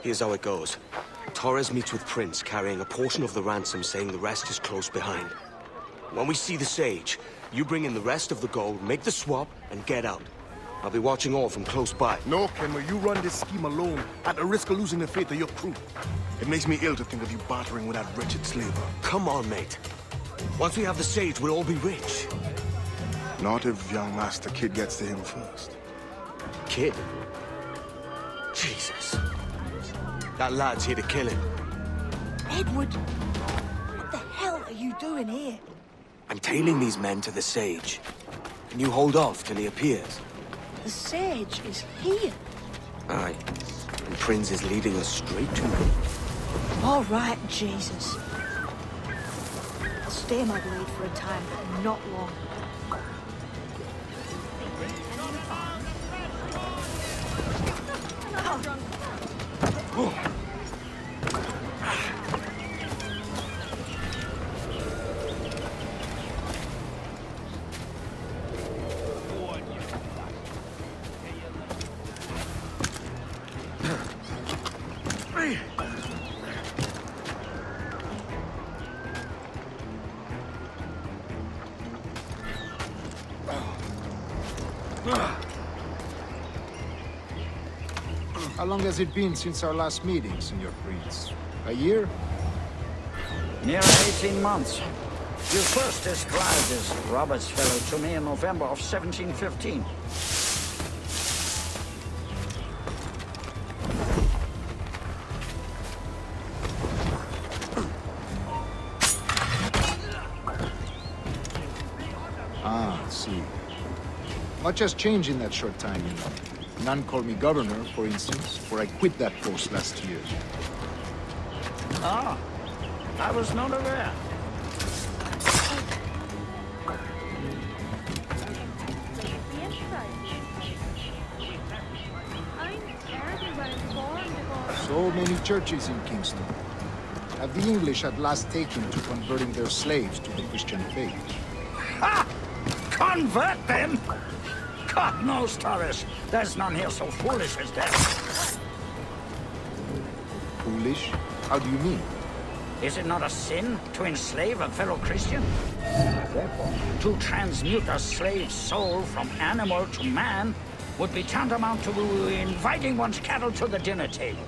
Here's how it goes. Torres meets with Prince, carrying a portion of the ransom, saying the rest is close behind. When we see the Sage, you bring in the rest of the gold, make the swap, and get out. I'll be watching all from close by. No, Kenway, you run this scheme alone, at the risk of losing the faith of your crew. It makes me ill to think of you bartering with that wretched slaver. Come on, mate. Once we have the Sage, we'll all be rich. Not if young Master Kid gets to him first. Kid? Jesus. That lad's here to kill him. Edward! What the hell are you doing here? I'm tailing these men to the Sage. Can you hold off till he appears? The Sage is here. Aye. And Prince is leading us straight to him. All right, Jesus. I'll stay my blade for a time, but not long. How long has it been since our last meeting, Senor Prince? A year? Near 18 months. You first described this Roberts fellow to me in November of 1715. Ah, I see. Much has changed in that short time, you know. None called me governor, for instance, for I quit that post last year. Ah, I was not aware. So many churches in Kingston. Have the English at last taken to converting their slaves to the Christian faith? Ha! Convert them? God knows, Torres. There's none here so foolish as that. Foolish? How do you mean? Is it not a sin to enslave a fellow Christian? Therefore, to transmute a slave's soul from animal to man would be tantamount to inviting one's cattle to the dinner table.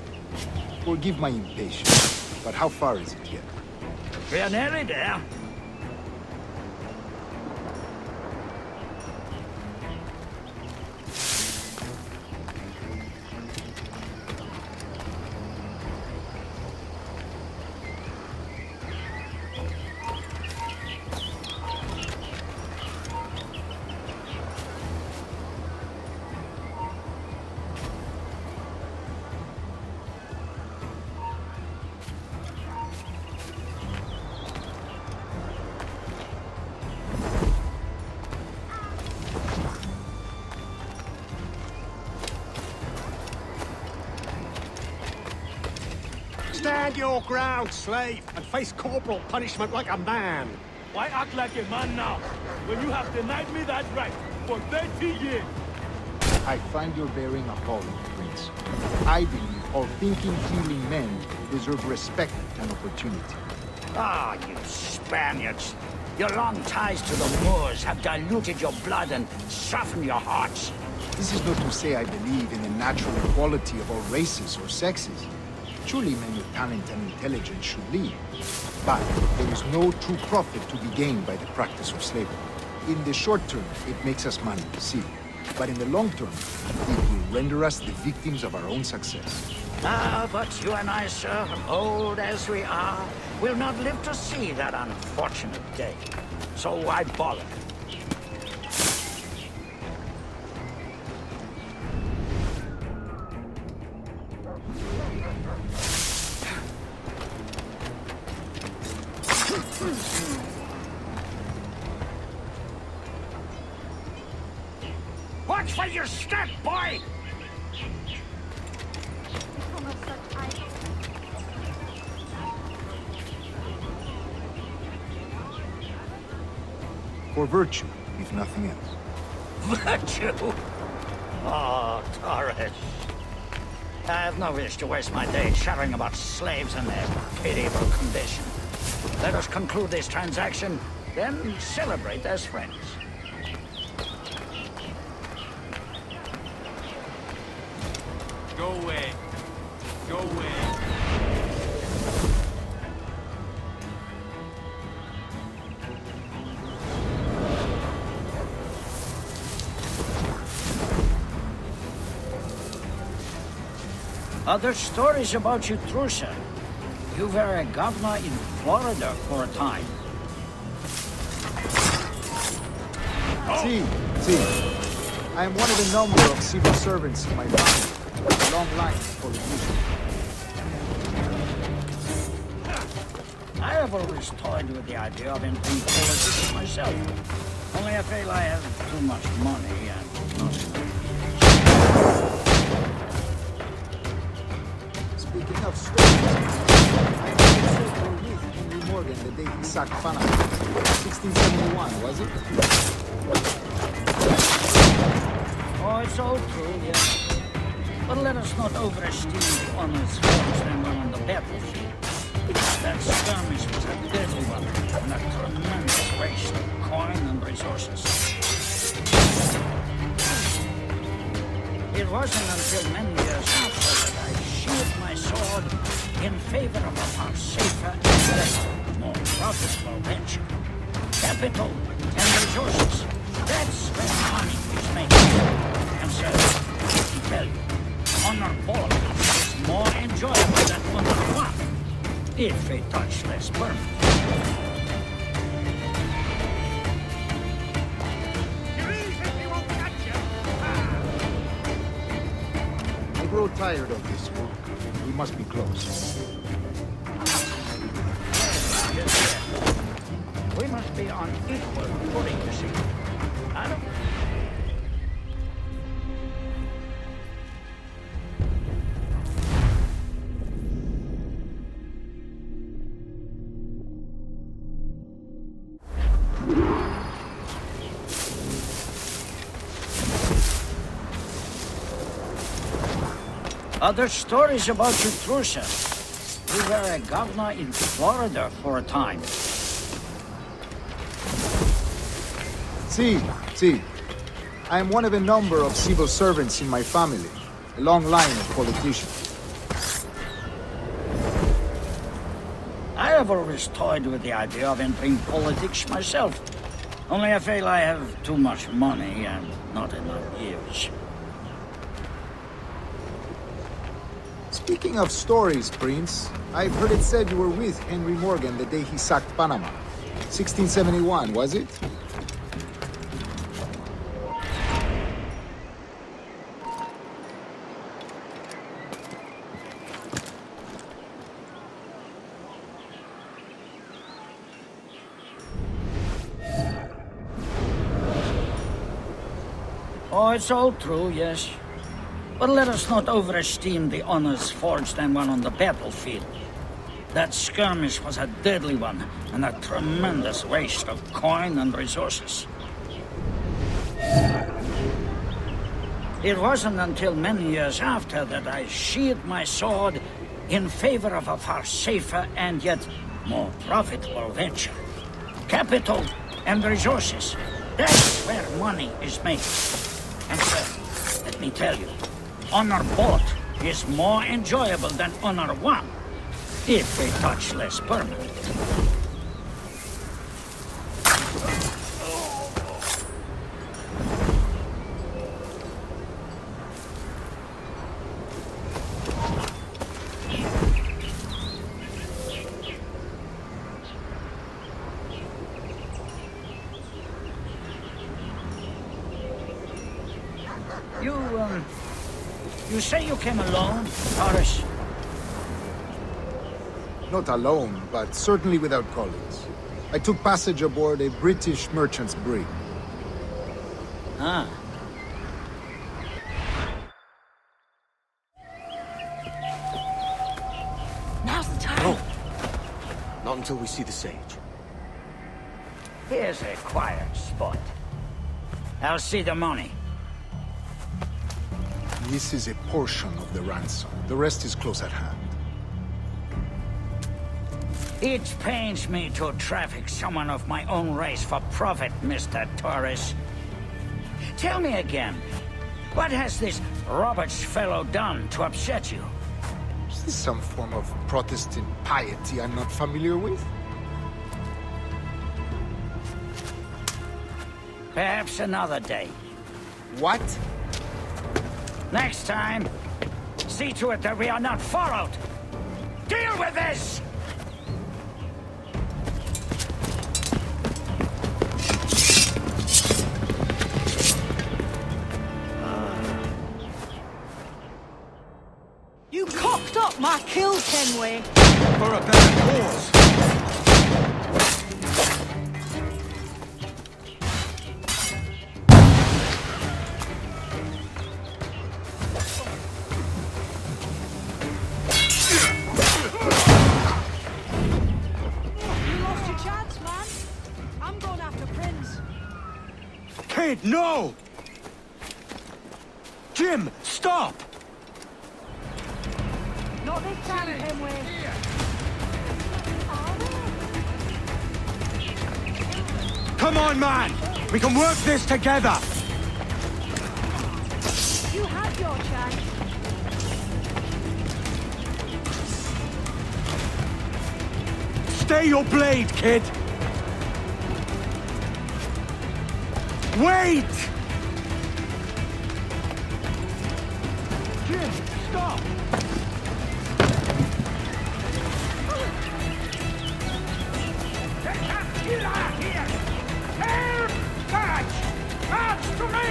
Forgive my impatience, but how far is it yet? We are nearly there. Stand your ground, slave, and face corporal punishment like a man. Why act like a man now, when you have denied me that right for 30 years? I find your bearing appalling, Prince. I believe all thinking, healing men deserve respect and opportunity. Ah, you Spaniards. Your long ties to the Moors have diluted your blood and softened your hearts. This is not to say I believe in the natural equality of all races or sexes. Surely men with talent and intelligence should lead. But there is no true profit to be gained by the practice of slavery. In the short term, it makes us money, see. But in the long term, it will render us the victims of our own success. Ah, but you and I, sir, old as we are, will not live to see that unfortunate day. So why bother? Watch for your step, boy! For virtue, if nothing else. Virtue? Oh, Torres. I have no wish to waste my day chattering about slaves and their pitiable condition. Let us conclude this transaction, then celebrate as friends. Go away. Go away. Other stories about you, Trusa. You were a governor in Florida for a time. See. I am one of a number of civil servants in my family. A long line of politicians. I have always toyed with the idea of entering politics myself. Only I feel I have too much money and not enough years. Speaking of stories, I said you were with Henry Morgan the day he sacked Panama. 1671, was it? Oh, it's all true, yes. But let us not overestimate the honors forged and won on the battlefield. That skirmish was a deadly one, and a tremendous waste of coin and resources. It wasn't until many years after that I sheathed my sword in favor of a far safer and more profitable venture. Capital and resources. That's where money is made. And so, let me tell you, honor bought is more enjoyable than honor won, if a touch less permanent. I grow tired of this work. We must be close. We must be on equal footing, you see. I don't... Other stories about you, Trusa. You were a governor in Florida for a time. See. I am one of a number of civil servants in my family. A long line of politicians. I have always toyed with the idea of entering politics myself. Only I feel I have too much money and not enough years. Speaking of stories, Prince, I've heard it said you were with Henry Morgan the day he sacked Panama. 1671, was it? Oh, it's all true, yes. But let us not overestimate the honors forged and won on the battlefield. That skirmish was a deadly one, and a tremendous waste of coin and resources. It wasn't until many years after that I sheathed my sword in favor of a far safer and yet more profitable venture. Capital and resources. That's where money is made. And so, let me tell you, honor bought is more enjoyable than honor won, if a touch less permanent. You say you came alone, Taurus? Not alone, but certainly without colleagues. I took passage aboard a British merchant's brig. Ah. Now's the time. No. Not until we see the sage. Here's a quiet spot. I'll see the money. This is a portion of the ransom. The rest is close at hand. It pains me to traffic someone of my own race for profit, Mr. Torres. Tell me again, what has this Roberts fellow done to upset you? Is this some form of Protestant piety I'm not familiar with? Perhaps another day. What? Next time, see to it that we are not followed. Deal with this! You cocked up my kill, Kenway. For a better cause. You lost your chance, man. I'm going after Prince. Kid, no! Jim, stop! Not this time, Kenway. Come on, man! We can work this together! You had your chance. Stay your blade, kid! Wait! Jim, stop! Get out here! Air! March! March to me!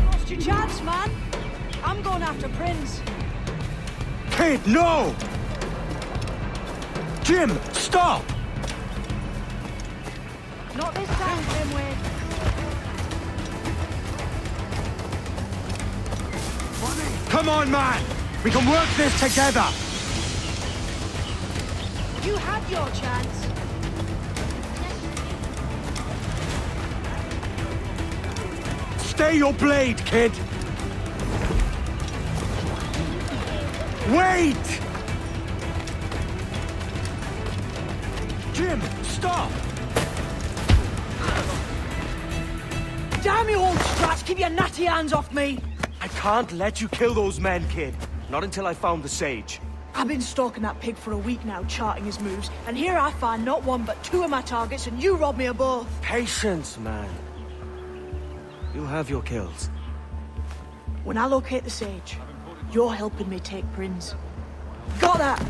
Lost your chance, man. I'm going after Prince. Kid, no! Jim, stop! Not this time, Kenway. Come on, man! We can work this together! You had your chance. Stay your blade, kid! Wait! Jim, stop! Damn you old strats, keep your natty hands off me! I can't let you kill those men, kid. Not until I found the sage. I've been stalking that pig for a week now, charting his moves, and here I find not one but two of my targets, and you rob me of both. Patience, man. You have your kills. When I locate the sage, you're helping me take Prince. Got that?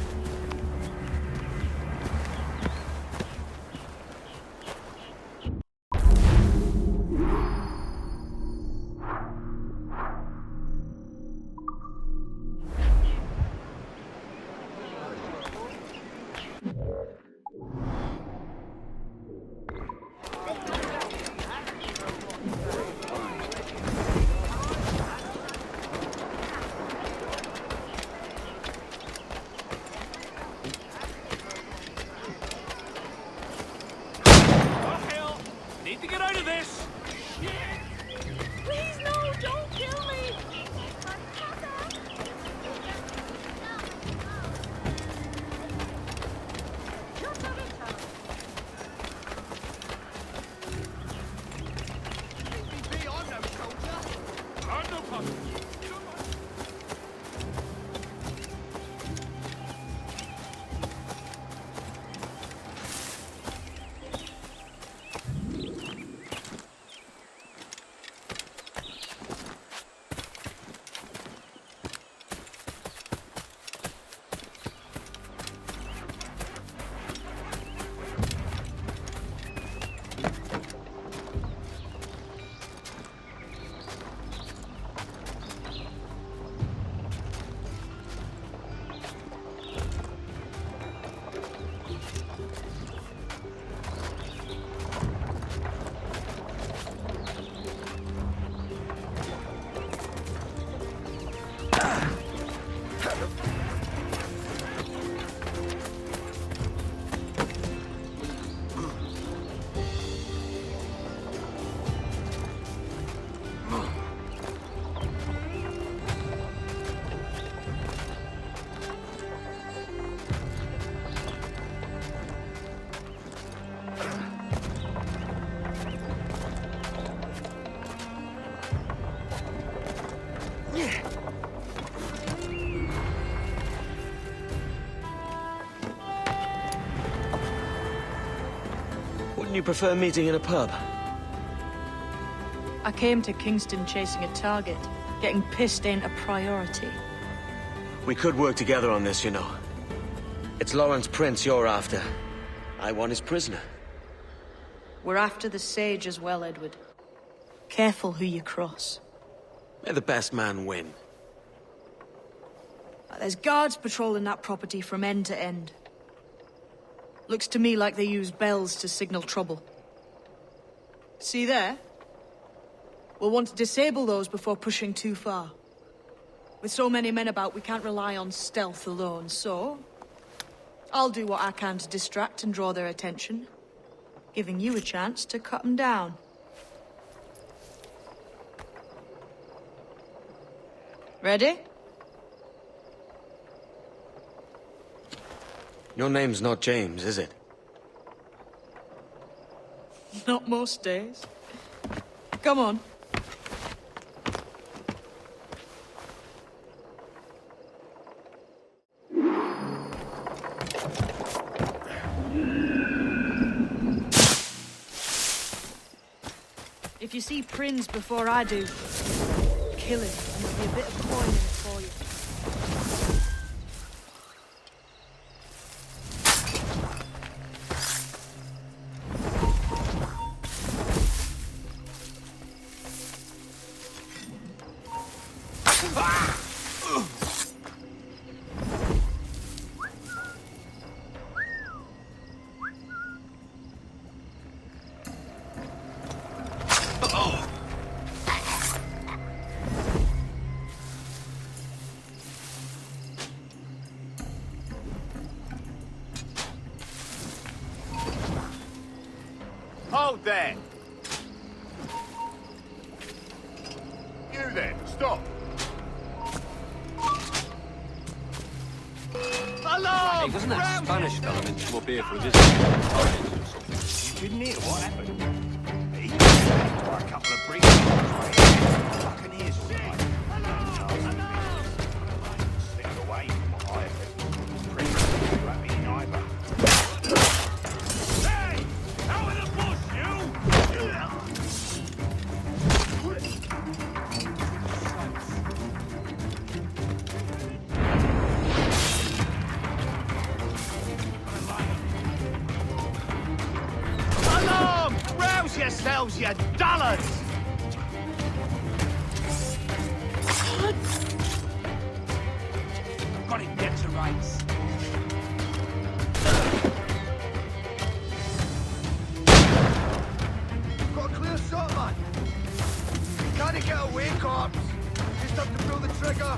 Need to get out of this! Please, no, don't kill me! I'm no puppet. Wouldn't you prefer meeting in a pub? I came to Kingston chasing a target. Getting pissed ain't a priority. We could work together on this, you know. It's Lawrence Prince you're after. I want his prisoner. We're after the Sage as well, Edward. Careful who you cross. May the best man win. There's guards patrolling that property from end to end. Looks to me like they use bells to signal trouble. See there? We'll want to disable those before pushing too far. With so many men about, we can't rely on stealth alone, so... I'll do what I can to distract and draw their attention, giving you a chance to cut them down. Ready? Your name's not James, is it? Not most days. Come on. If you see Prince before I do, kill him, and there'll be a bit of coin in it for you. Hold there! You there, stop! Hello! Hey, wasn't that Spanish fella meant to come up here for a visit or something? You didn't hear what happened? He for a couple of bricks. I can hear something. Slip away from what I heard. Prince, won't be neither. Hey! Out of the bush, you! Alarm! Rouse yourselves, you dullards! Got him dead to rights. Got a clear shot, man. Can't get away, corpse. Just have to pull the trigger.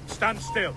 Stand still.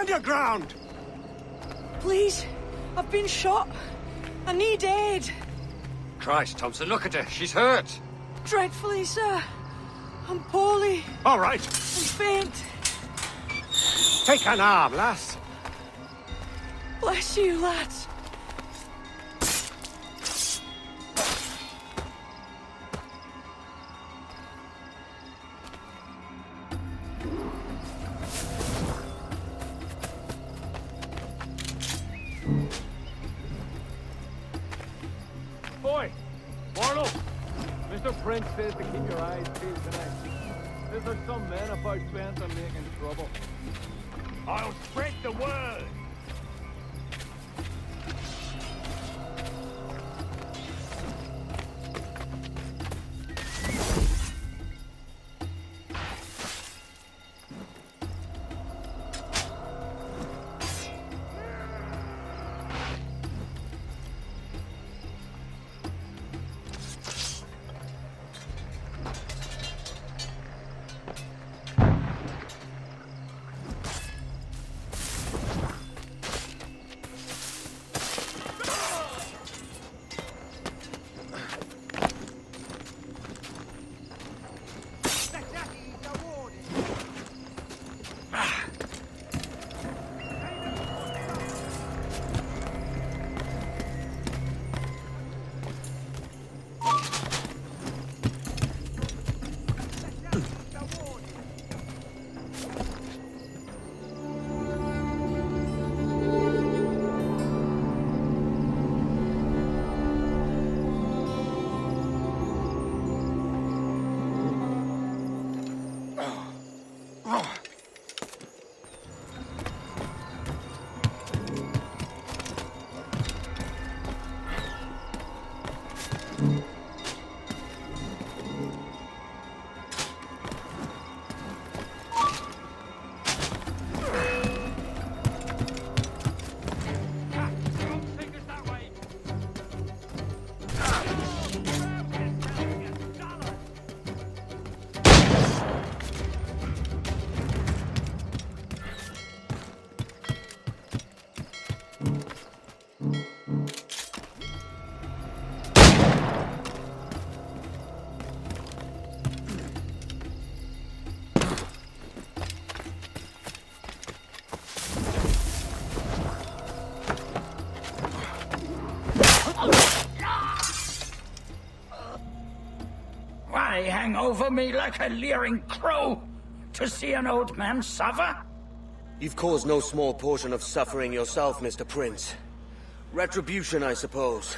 Stand your ground! Please, I've been shot. I need aid. Christ, Thompson, look at her. She's hurt. Dreadfully, sir. I'm poorly All right, and faint. take an arm, lass. Bless you, lads. Boy, Barlow, Mr. Prince says to keep your eyes peeled tonight. Says there's some men about Benton making trouble. I'll spread the word. Why hang over me like a leering crow to see an old man suffer? You've caused no small portion of suffering yourself, Mr. Prince. Retribution, I suppose.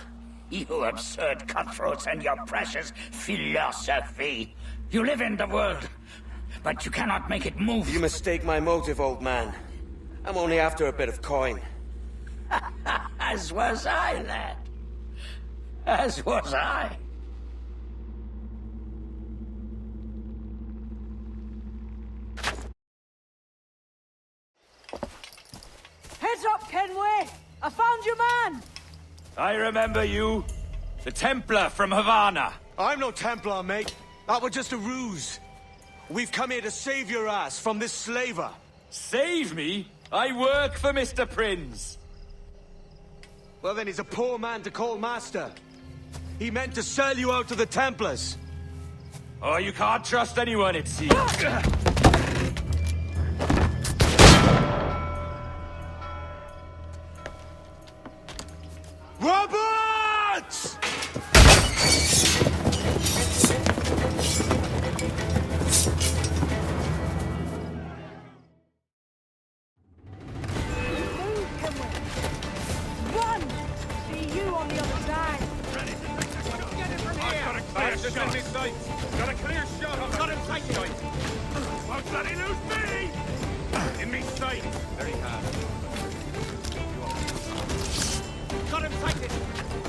You absurd cutthroats and your precious philosophy. You live in the world, but you cannot make it move. You mistake my motive, old man. I'm only after a bit of coin. As was I, lad. As was I. Heads up, Kenway! I found your man! I remember you. The Templar from Havana. I'm no Templar, mate. That was just a ruse. We've come here to save your ass from this slaver. Save me? I work for Mr. Prince. Well, then he's a poor man to call master. He meant to sell you out to the Templars. Oh, you can't trust anyone, it seems. Roberts! Run! See you on the other side! Got a clear shot. I've got him tight, guys. Won't let him lose me! In me sight. Very hard. Got him sighted.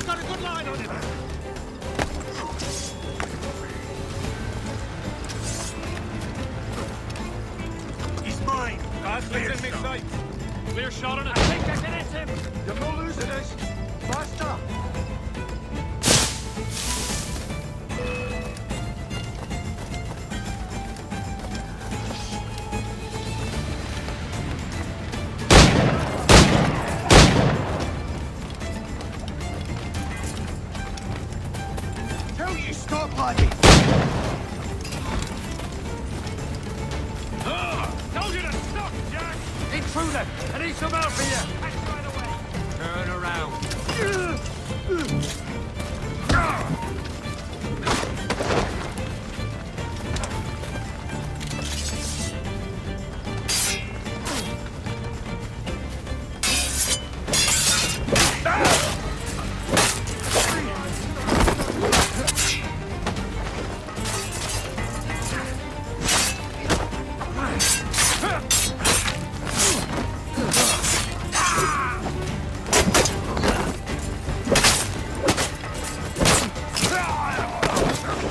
Got a good line on him. He's mine. That's in me sight. Clear shot on it. I think I can hit him. You're no losing it. Faster. I need some help here! Turn around.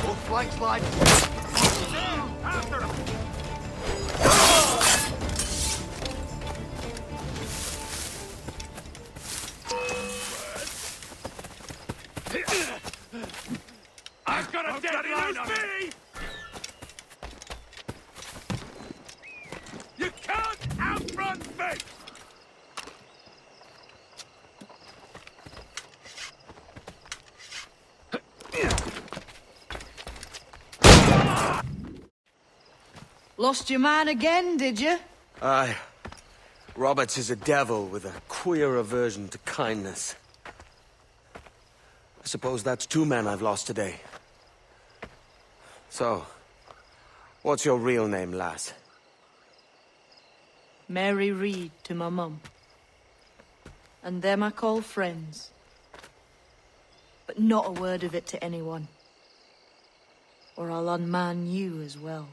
Both flanks, lads. After him! I've got a deadline on me! You can't outrun me! Lost your man again, did you? Aye. Roberts is a devil with a queer aversion to kindness. I suppose that's 2 men I've lost today. So, what's your real name, lass? Mary Reed to my mum. And them I call friends. But not a word of it to anyone. Or I'll unman you as well.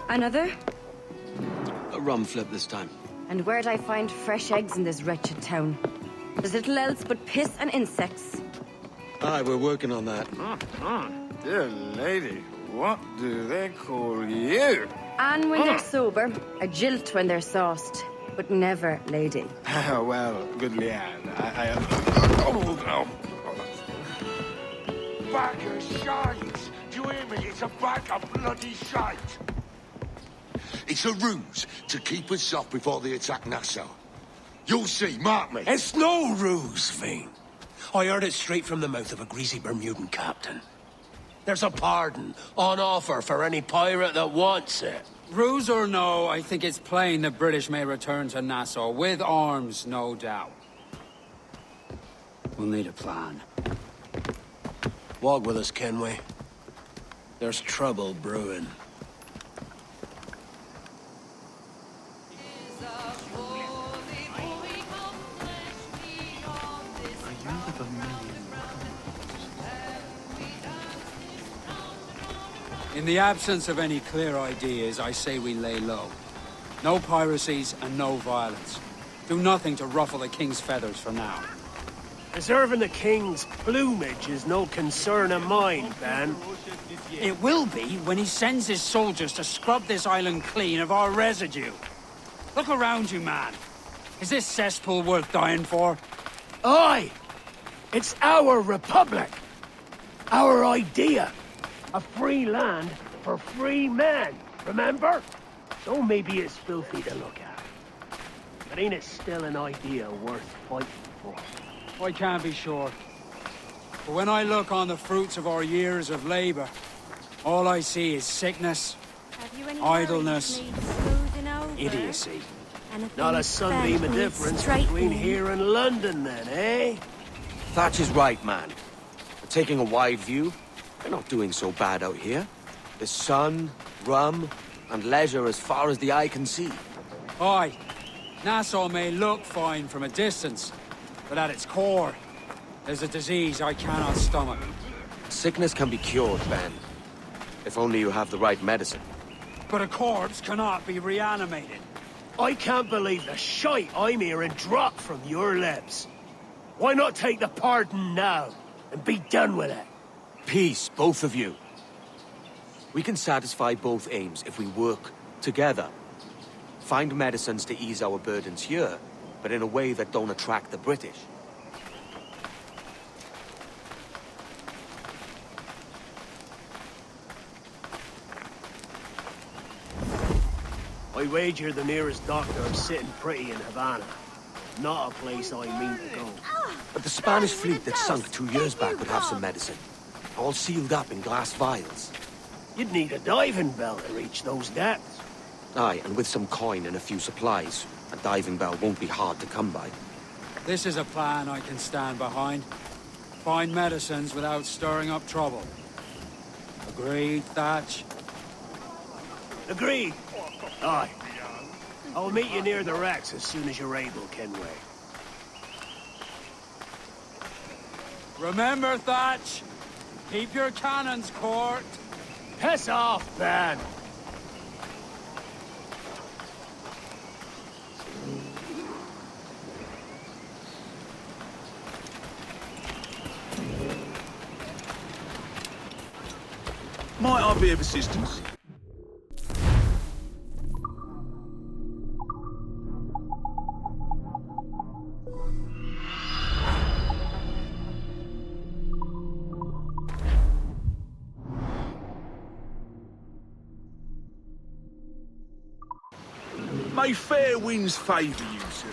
Another? A rum flip this time. And where'd I find fresh eggs in this wretched town? There's little else but piss and insects. Aye, we're working on that. Dear lady, what do they call you? And when they're sober, a jilt when they're sauced, but never lady. Well, good Leanne, I am... Bag of shite! Do you hear me? It's a bag of bloody shite! It's a ruse to keep us off before they attack Nassau. You'll see, mark me. It's no ruse, Fiend. I heard it straight from the mouth of a greasy Bermudan captain. There's a pardon on offer for any pirate that wants it. Ruse or no, I think it's plain the British may return to Nassau, with arms, no doubt. We'll need a plan. Walk with us, Kenway. There's trouble brewing. In the absence of any clear ideas, I say we lay low. No piracies and no violence. Do nothing to ruffle the king's feathers for now. Preserving the king's plumage is no concern of mine, Ben. It will be when he sends his soldiers to scrub this island clean of our residue. Look around you, man. Is this cesspool worth dying for? Aye! It's our republic! Our idea! A free land for free men, remember? So maybe it's filthy to look at. But ain't it still an idea worth fighting for? I can't be sure. But when I look on the fruits of our years of labor, all I see is sickness, idleness, idiocy. Not a sunbeam of difference between here and London then, eh? Thatch is right, man. But taking a wide view, we're not doing so bad out here. There's sun, rum, and leisure as far as the eye can see. Aye, Nassau may look fine from a distance, but at its core, there's a disease I cannot stomach. Sickness can be cured, Ben. If only you have the right medicine. But a corpse cannot be reanimated. I can't believe the shite I'm hearing drop from your lips. Why not take the pardon now, and be done with it? Peace, both of you. We can satisfy both aims if we work together. Find medicines to ease our burdens here, but in a way that don't attract the British. I wager the nearest doctor is sitting pretty in Havana. Not a place I mean to go. But the Spanish fleet that sunk 2 years back would have some medicine. All sealed up in glass vials. You'd need a diving bell to reach those depths. Aye, and with some coin and a few supplies, a diving bell won't be hard to come by. This is a plan I can stand behind. Find medicines without stirring up trouble. Agreed, Thatch? Agreed. Aye. I'll meet you near the wrecks as soon as you're able, Kenway. Remember, Thatch, keep your cannons court. Piss off, Ben! Might I be of assistance? May fair winds favour you, sir.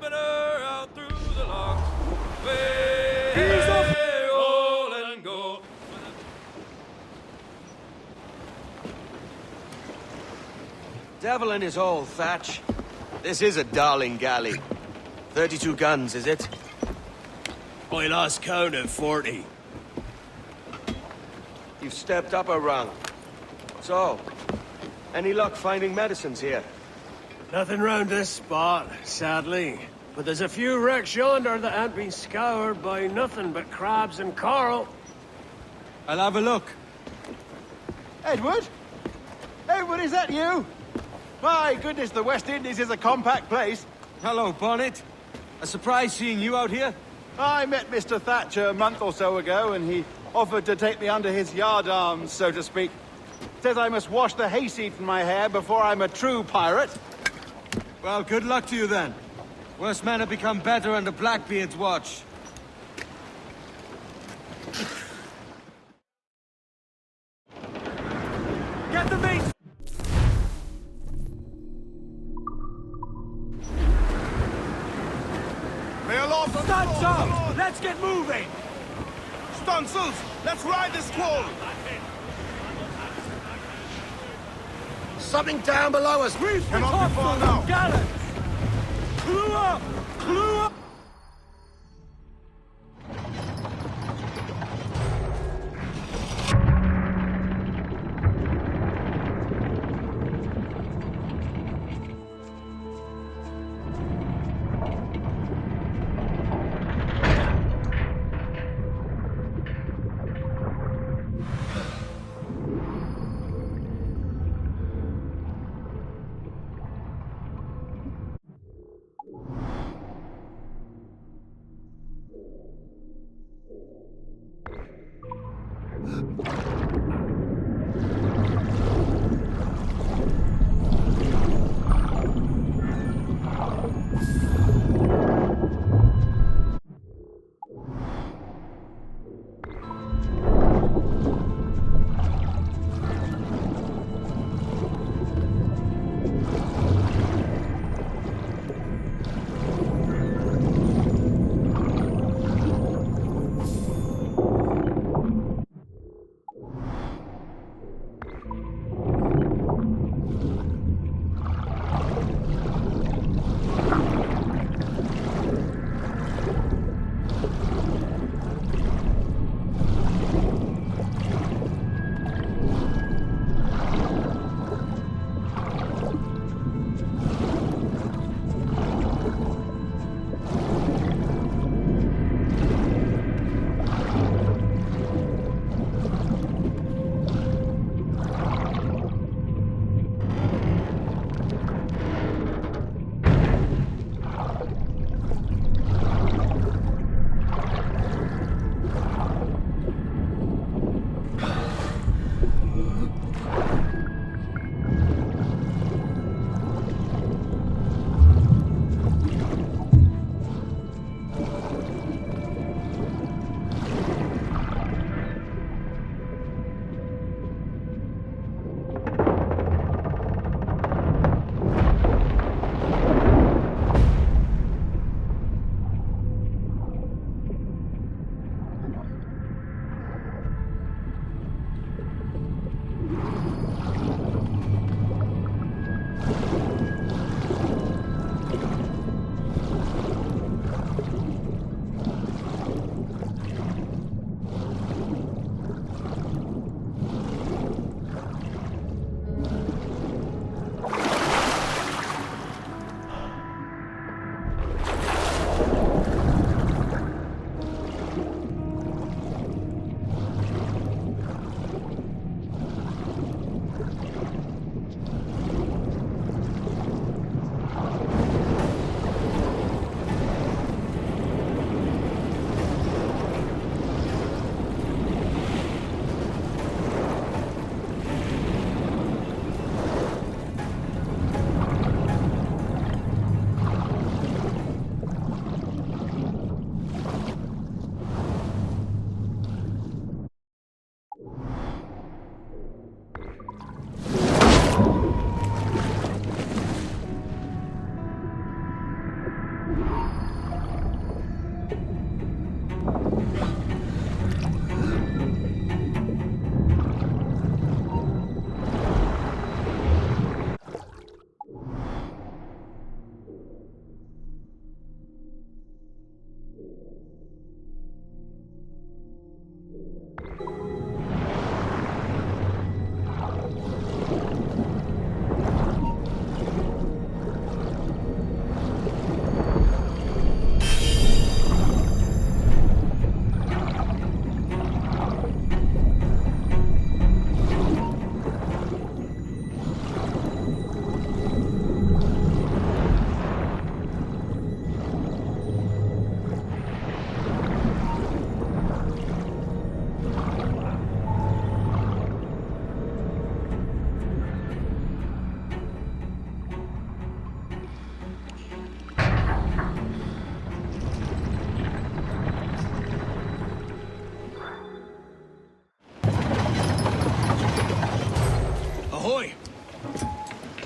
Whipping her out through the lock. Way, roll and go. Devil in his hole, Thatch. This is a darling galley. 32 guns, is it? I lost count at 40. You've stepped up a rung. So, any luck finding medicines here? Nothing round this spot, sadly. But there's a few wrecks yonder that ain't been scoured by nothing but crabs and coral. I'll have a look. Edward? Edward, is that you? My goodness, the West Indies is a compact place. Hello, Bonnet. A surprise seeing you out here. I met Mr. Thatcher a month or so ago, and he offered to take me under his yardarms, so to speak. Says I must wash the hayseed from my hair before I'm a true pirate. Well, good luck to you then. Worse men have become better under Blackbeard's watch. Get the meat! May aloft! Stunsels! Let's get moving! Stunsels! Let's ride this squall! Something down below us! Reef the Cannot be far topsails, now. gallants! Clue up! Clue up!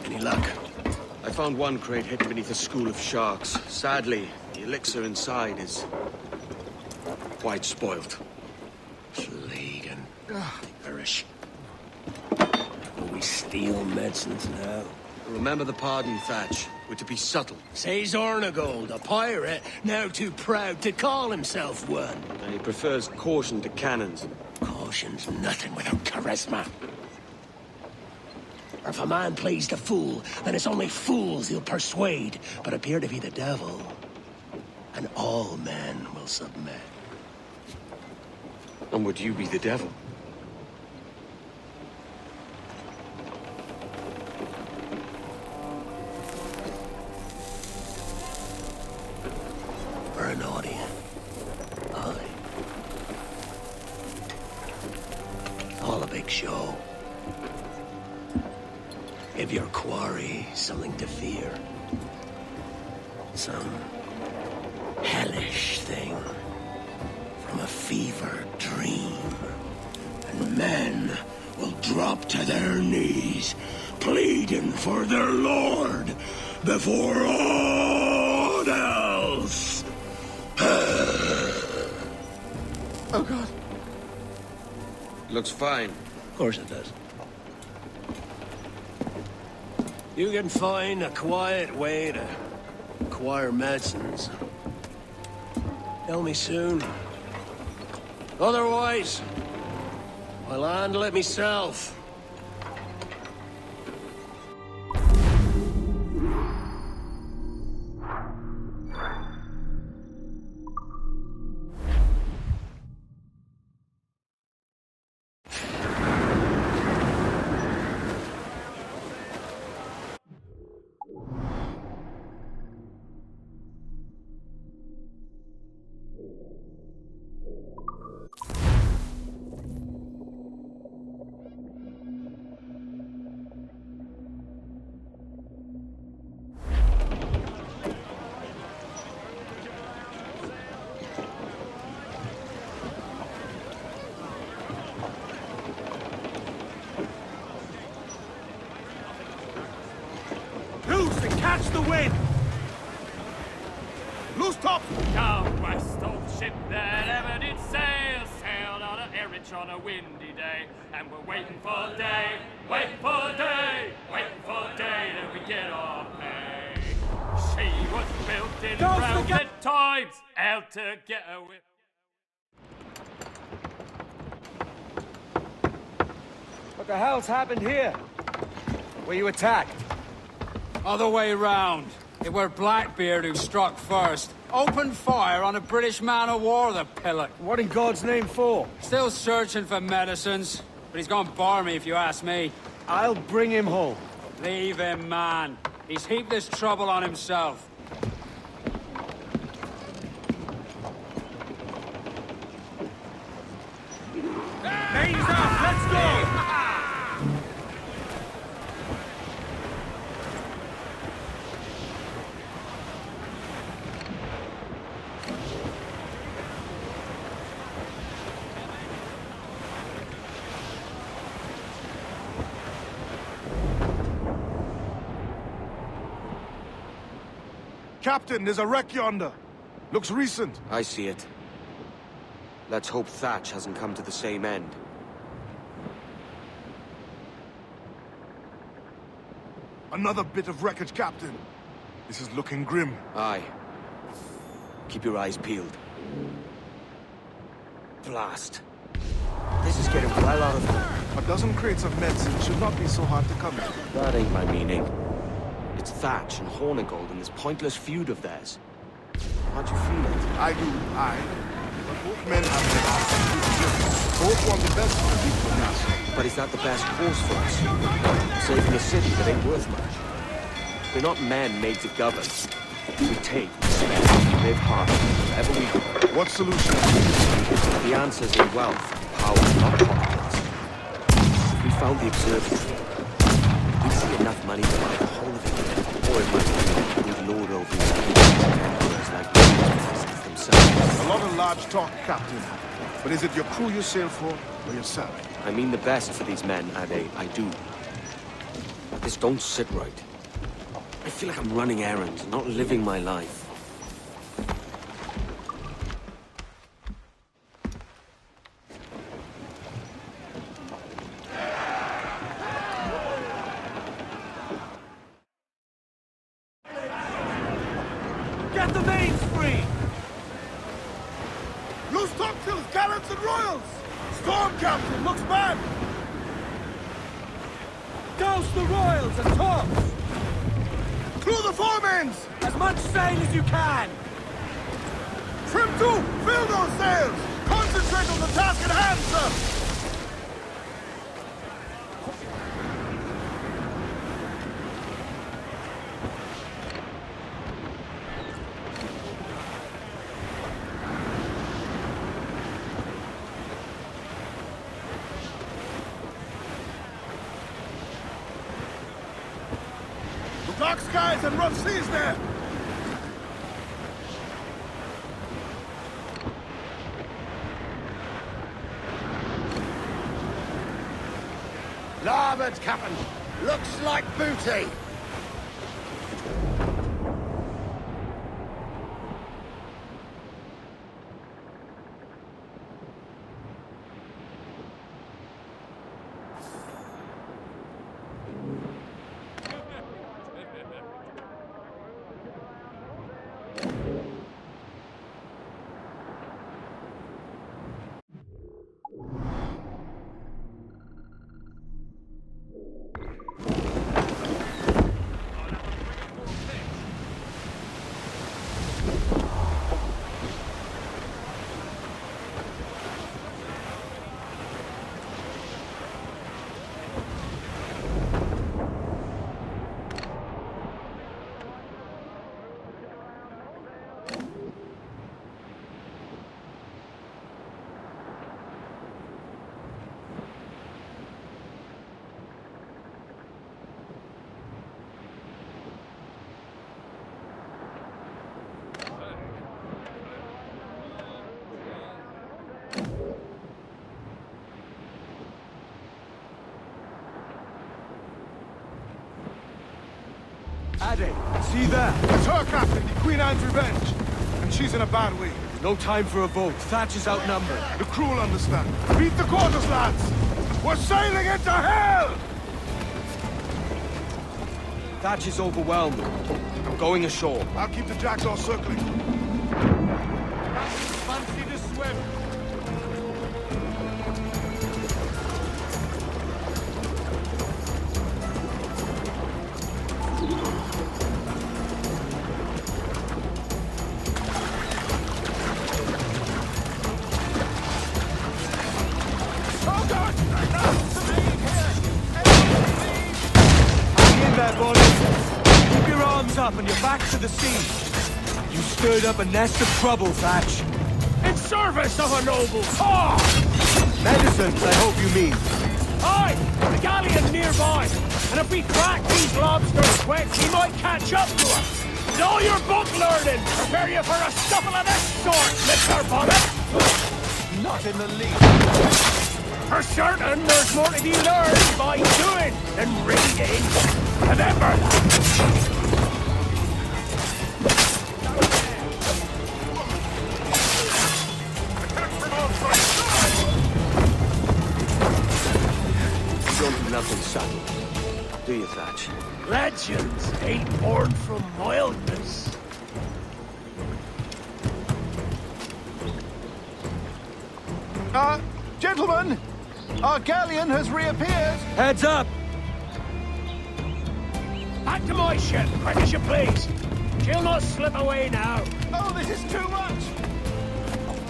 Any luck? I found one crate hidden beneath a school of sharks. Sadly, the elixir inside is quite spoilt. Plague and perish. Will we steal medicines now? Remember the pardon, Thatch. We're to be subtle. Says Ornagold, a pirate, now too proud to call himself one. And he prefers caution to cannons. Caution's nothing without charisma. Or if a man plays the fool, then it's only fools he'll persuade, but appear to be the devil. And all men will submit. And would you be the devil? For an audience. Aye. All a big show. Give your quarry something to fear. Some hellish thing from a fevered dream. And men will drop to their knees, pleading for their lord before aught else. Oh, God. Looks fine. Of course it does. You can find a quiet way to acquire medicines. Tell me soon. Otherwise, I'll handle it myself. Loose and catch the wind! Loose top! Down west old ship that ever did sail, sailed out of Erich on a windy day, and we're waiting for day, waiting for day, waiting for day that we get our pay. She was built in broken times, out to get her with. What the hell's happened here? Were you attacked? Other way round. It were Blackbeard who struck first. Opened fire on a British man-o'-war, the pillock. What in God's name for? Still searching for medicines, but he's gone barmy if you ask me. I'll bring him home. Leave him, man. He's heaped this trouble on himself. Names up! Let's go! Captain, there's a wreck yonder. Looks recent. I see it. Let's hope Thatch hasn't come to the same end. Another bit of wreckage, Captain. This is looking grim. Aye. Keep your eyes peeled. Blast. This is getting well out of hand. A dozen crates of medicine should not be so hard to come at. That ain't my meaning. It's Thatch and Hornigold in this pointless feud of theirs. How'd you feel it? I do, But both men have their hearts and good. Both want the best for the people of Nassau. But is that the best course for us? Saving a city that ain't worth much. We're not men made to govern. We take, we spend, we live hard, wherever we go. What solution? The answer's in wealth, power, not politics. If we found the observatory, we'd see enough money to buy the whole of England. Or it might be we'd lord over the emperors like themselves. A lot of large talk, Captain. But is it your crew you sail for, or yourself? I mean the best for these men, Ade, I do. This don't sit right. I feel like I'm running errands, not living my life. Get the mains free! Use topsails, gallants, and royals! Storm captain, looks bad! Douse the royals and tops! Clew the foremains! As much sail as you can! Trim to! Fill those sails! Concentrate on the task at hand, sir! Dark skies and rough seas there! Larboard, Captain! Looks like booty! Ade, see there? It's her, Captain, the Queen Anne's Revenge. And she's in a bad way. No time for a vote. Thatch is outnumbered. The crew will understand. Beat the quarters, lads! We're sailing into hell! Thatch is overwhelmed. I'm going ashore. I'll keep the jackdaw circling. Fancy to swim! Keep your arms up and your back to the sea. You stirred up a nest of trouble, Thatch. In service of a noble cause! Medicines, I hope you mean. Aye! The galleon's nearby, and if we crack these lobsters quick, we might catch up to us. And all your book learning, prepare you for a scuffle of this sort, Mr. Bonnet! Not in the least. For certain, there's more to be learned by doing than reading. Remember that! You don't do nothing subtle, do you, Thatch? Legends ain't born from wildness. Gentlemen, our galleon has reappeared. Heads up! Back to my ship, quick as you please. She'll not slip away now. Oh, this is too much!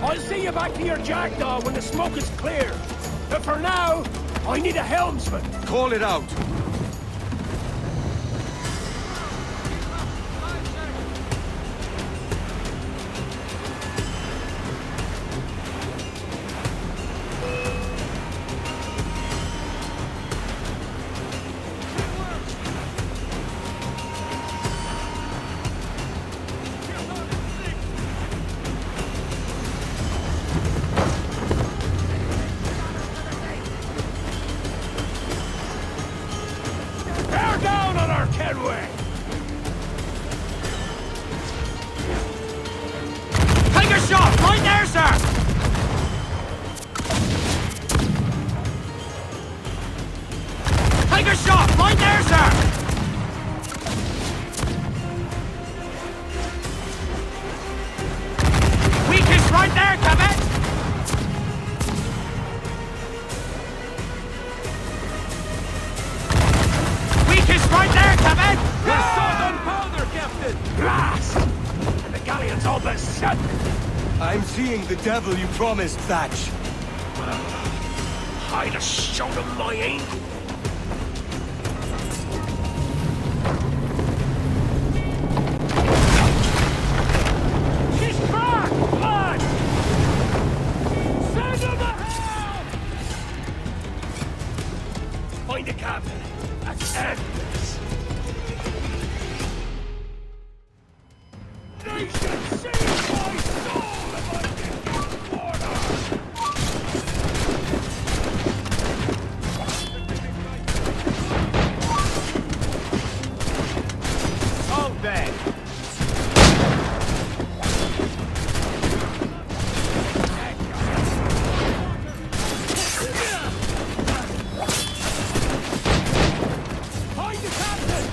I'll see you back to your jackdaw when the smoke is clear. But for now, I need a helmsman. Call it out. Headway! Take a shot! Right there, sir! Take a shot! Right there, sir! Weakest right there, Cabot! Weakest right there, Cabot! We're short on powder, Captain! Blast! And the galleon's all but shut! I'm seeing the devil you promised, Thatch. I'd have shown him my aim. She's cracked! Lad! Send him to hell! Find the captain. That's endless. Nation, save my soul if I get your order! Hold back! Find the captain!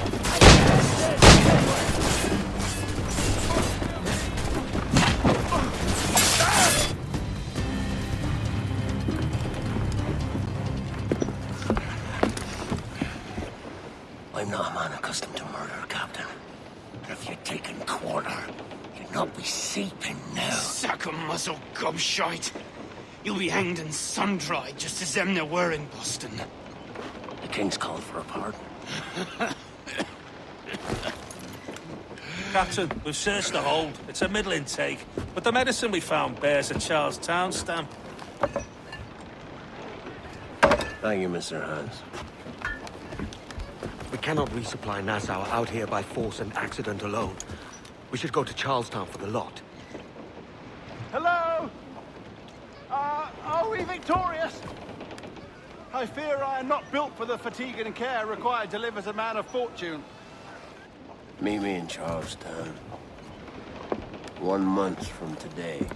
I'm not a man accustomed to murder, Captain. But if you'd taken quarter, you'd not be seeping now. Sack of muzzle gobshite. You'll be hanged and sun-dried just as them there were in Boston. The King's called for a pardon. Captain, we've searched the hold. It's a middling take, but the medicine we found bears a Charlestown stamp. Thank you, Mr. Hans. We cannot resupply Nassau out here by force and accident alone. We should go to Charlestown for the lot. Hello? Are we victorious? I fear I am not built for the fatigue and care required to live as a man of fortune. Meet me in Charlestown. 1 month from today.